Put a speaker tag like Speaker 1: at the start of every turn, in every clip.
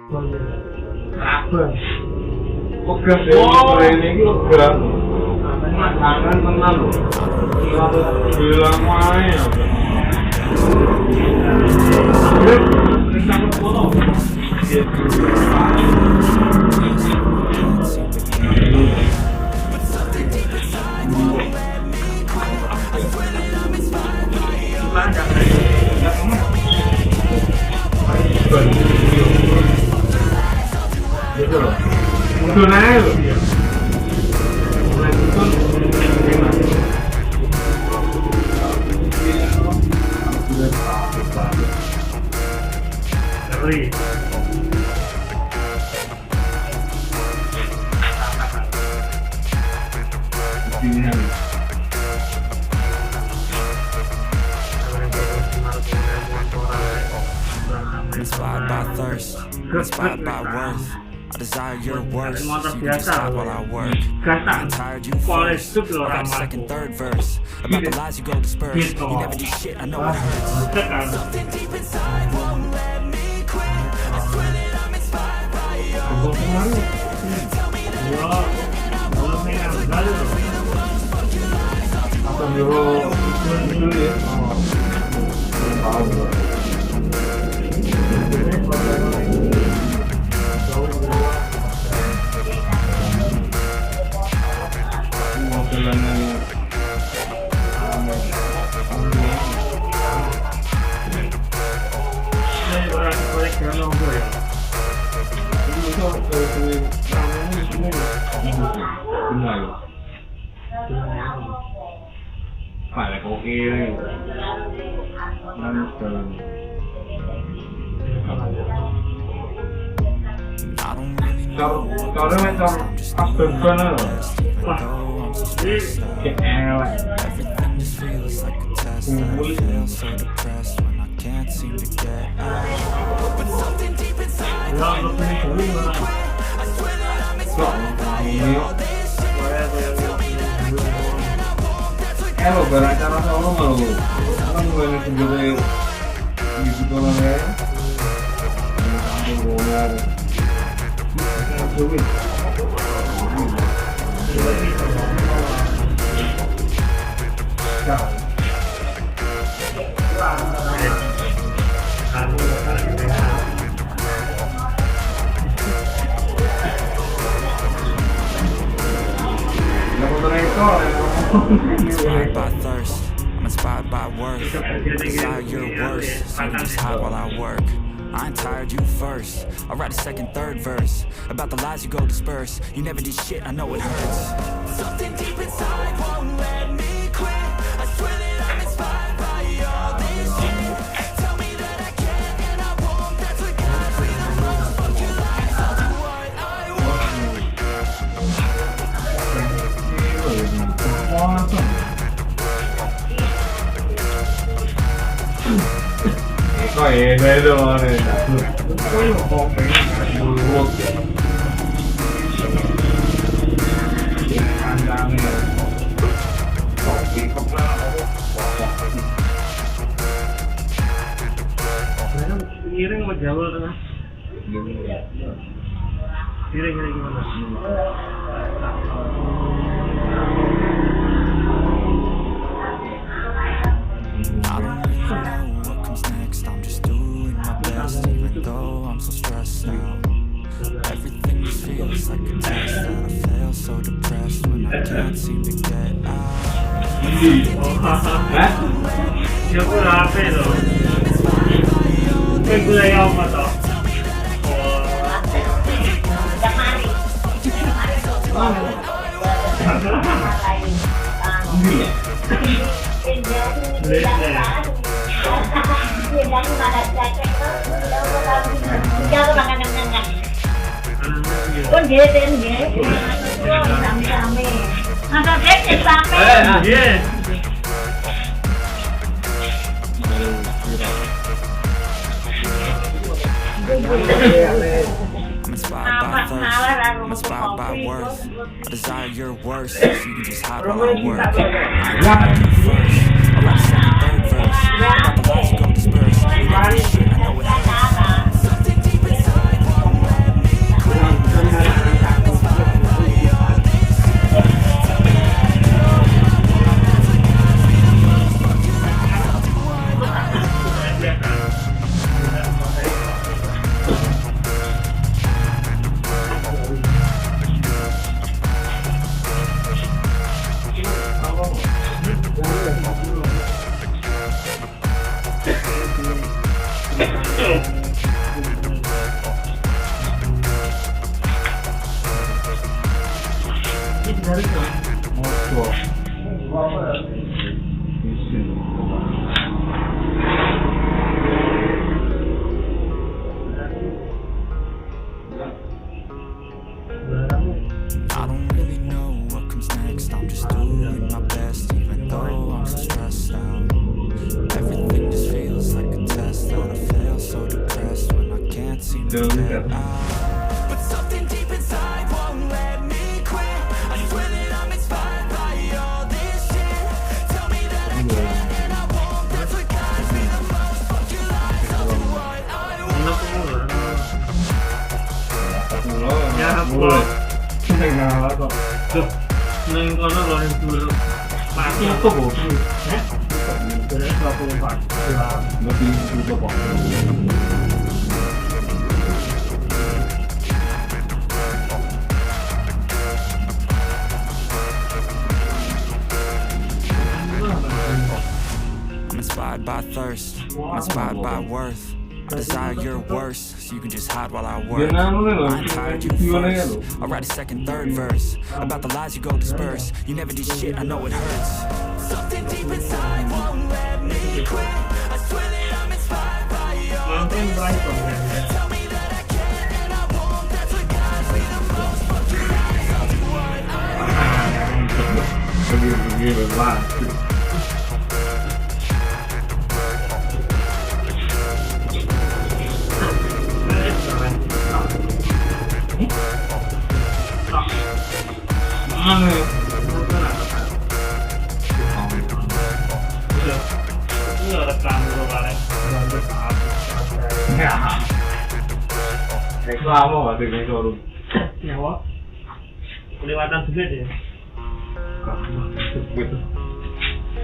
Speaker 1: Apa? Ogas ya, ini ogas. Tangan tenang loh. Bilang main. Kita potong. Mundur naik loh. Ngeri.
Speaker 2: Inspired by thirst, inspired by worth. I desire your worst, so you can decide while I work. I'm tired you first, I got the second, third verse. About the lies you go disperse, you never do shit, I know it hurts. Something deep inside won't let me quit. I swear that I'm inspired by your things. Tell me that I can't, I won't. That's what I
Speaker 1: phải là có kia năm tầng cho đó trong áp từng cân nữa cái eo mũi em ở về lại cho nó cho nó mở nó người này cùng với gì cũng có là đấy đồ là thú vị
Speaker 2: Inspired by thirst, I'm inspired by worth. Desire your worst, so you can just hide while I work. I ain't tired you first, I'll write a second, third verse. About the lies you go disperse, you never did shit, I know it hurts. Something deep inside won't let me quit. I swear that I'm inspired by all this shit. Tell me that I can and I won't. That's what got me the most. Fuck your lies, I'll do what I want.
Speaker 1: có gì đây rồi này có một con bị luôn ăn ra này còn bị không ra
Speaker 3: Piring sama jawel tengah. Piring ini gimana?
Speaker 2: I don't really know what comes next. I'm just doing my best, even though I'm so stressed out. Everything just feels like a test that I fail, so depressed when I can't seem to get out.
Speaker 3: Yo pula apa itu? Pula yang apa tu?
Speaker 4: Con ghế tên ghế rame nó có ghế trên rame
Speaker 3: Ghế
Speaker 2: I'm inspired by thirst, I'm inspired by worth. I desire your worst, so you can just hide while I work. I tired you first, I write a second, third verse. About the lies you go disperse, you never do shit, I know it hurts. Something deep inside won't
Speaker 3: dari itu.
Speaker 1: Motor. Mesin.
Speaker 2: I don't really know what comes next. I'm just doing my best, even though I'm so stressed out. Everything just feels like a test that I fail, so depressed when I can't seem to get out. But something deep inside won't let me quit. I swear that I'm inspired by all this shit. Tell me that I can and I won't. That's what guides me the most. Fuck your lies, I'll do what I want.
Speaker 3: Enak pun.
Speaker 1: Pulau.
Speaker 3: Ya, pulau.
Speaker 1: Nah, kok.
Speaker 3: Tuh, neng kono loh yang dulu. Mati itu bu. Dari 24.
Speaker 1: Lebih tutup waktu.
Speaker 2: I'm inspired by thirst, I'm inspired by worth. I desire your worst, so you can just hide while I work. I ain't tired you first, I'll write a second, third verse about the lies you go disperse. You never did shit, I know it hurts. Something deep inside won't let me quit. I swear that I'm inspired by your
Speaker 3: Mountain bike on there.
Speaker 2: Tell me that I can and I won't. That's what guides me the most. Fuck your lies, I'll do what I want.
Speaker 1: Lebih lelah. Mana?
Speaker 3: Ini rekam dulu kalian.
Speaker 1: Ya. Reklame ada di showroom.
Speaker 3: Nyawa. Kelewatan juga deh.
Speaker 1: Gitu.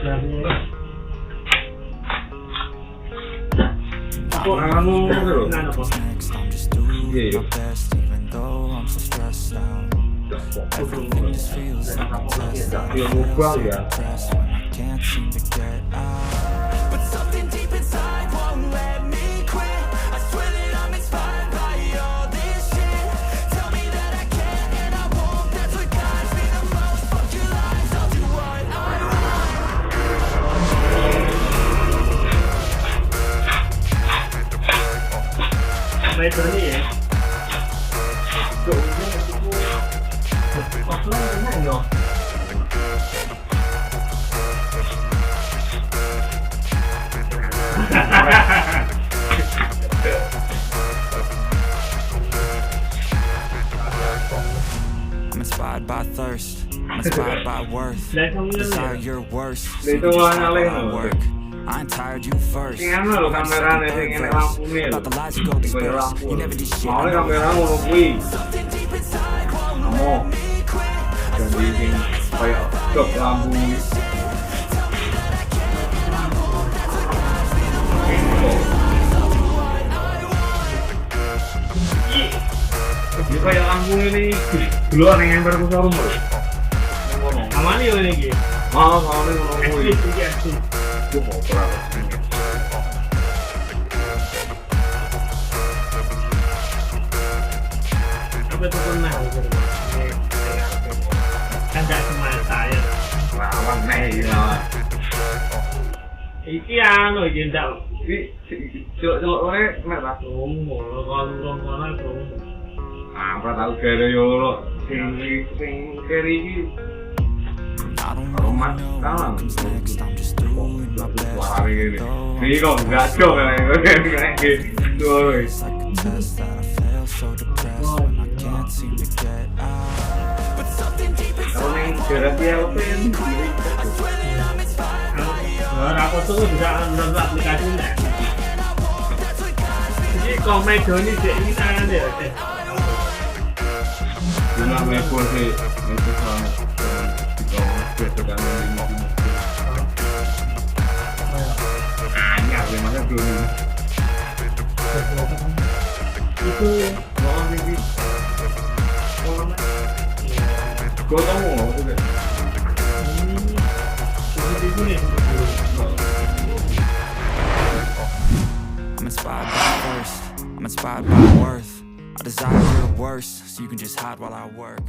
Speaker 1: Anu lho.
Speaker 2: Next, I'm just doing
Speaker 1: Yeah.
Speaker 2: my best, even though I'm so stressed out. Everything just feels like a test.
Speaker 1: Ya mubah ya.
Speaker 2: Depressed when I can't seem to get out. But something deep inside won't let me quit. I swear that I'm inspired by all this shit. Tell me that I can and I won't. That's what guides me the most. Fuck your lies, I'll do what I want.
Speaker 3: Sampai tadi ya.
Speaker 2: I'm inspired by thirst, I'm inspired by worth. Desire your worst, so you
Speaker 1: Itu
Speaker 2: can just hide
Speaker 1: nyalain
Speaker 2: while I
Speaker 1: lho.
Speaker 2: work. I ain't tired you first.
Speaker 1: Sing anu lho
Speaker 2: Write a
Speaker 1: kamerane
Speaker 2: second,
Speaker 1: sing
Speaker 2: third
Speaker 1: enek
Speaker 2: verse
Speaker 1: lampune lho.
Speaker 2: about the lies you go
Speaker 1: Sing
Speaker 2: disperse.
Speaker 1: lampu.
Speaker 2: You never did shit, I
Speaker 1: Mau
Speaker 2: know it
Speaker 1: kamera
Speaker 2: hurts.
Speaker 1: ngono kuwi.
Speaker 2: Something deep inside won't
Speaker 1: Kamu
Speaker 2: let me quit.
Speaker 1: jadi sing kayak dok lampu. Ini kayak lampu ini dulu ada yang ember ke showroom lho.
Speaker 3: Aman ya ini gitu.
Speaker 1: Ah, soalnya ngono kuwi.
Speaker 3: Eksis iki eksis.
Speaker 1: Ku mau berapa sih?
Speaker 3: Apa itu pernah gitu. Kan gak semata ya.
Speaker 1: Lawan nih ya.
Speaker 3: Iki anu iki ndak.
Speaker 1: Iki celok-celok ore nek ta.
Speaker 3: Tunggu, kalau kono itu.
Speaker 1: Ah, ora tau gere yo lho. Sing keri iki
Speaker 2: I don't really
Speaker 1: Rumah
Speaker 2: know
Speaker 1: dalam.
Speaker 2: what comes next. I'm just doing my best,
Speaker 1: suara
Speaker 2: even
Speaker 1: ini.
Speaker 2: though
Speaker 1: Ini kok enggak cok kayak gitu.
Speaker 2: it's like a test that I fail, so depressed when I can't seem to get out. But something deep
Speaker 1: Kalau
Speaker 2: inside
Speaker 1: ning jarak dia open.
Speaker 2: I swear that I'm inspired by your
Speaker 3: Nah, aku tuh bisa download aplikasi ini.
Speaker 2: that's what guides me.
Speaker 3: Jadi komedi ini dia ini tangan dia.
Speaker 1: Dulu mebo sih itu sama itu kan ini. Anyar memangnya dulu. Itu mau ini. Kau tahu mau itu kan?
Speaker 2: I'm inspired by thirst, I'm inspired by worth. I desire your worst, so you can just hide while I work.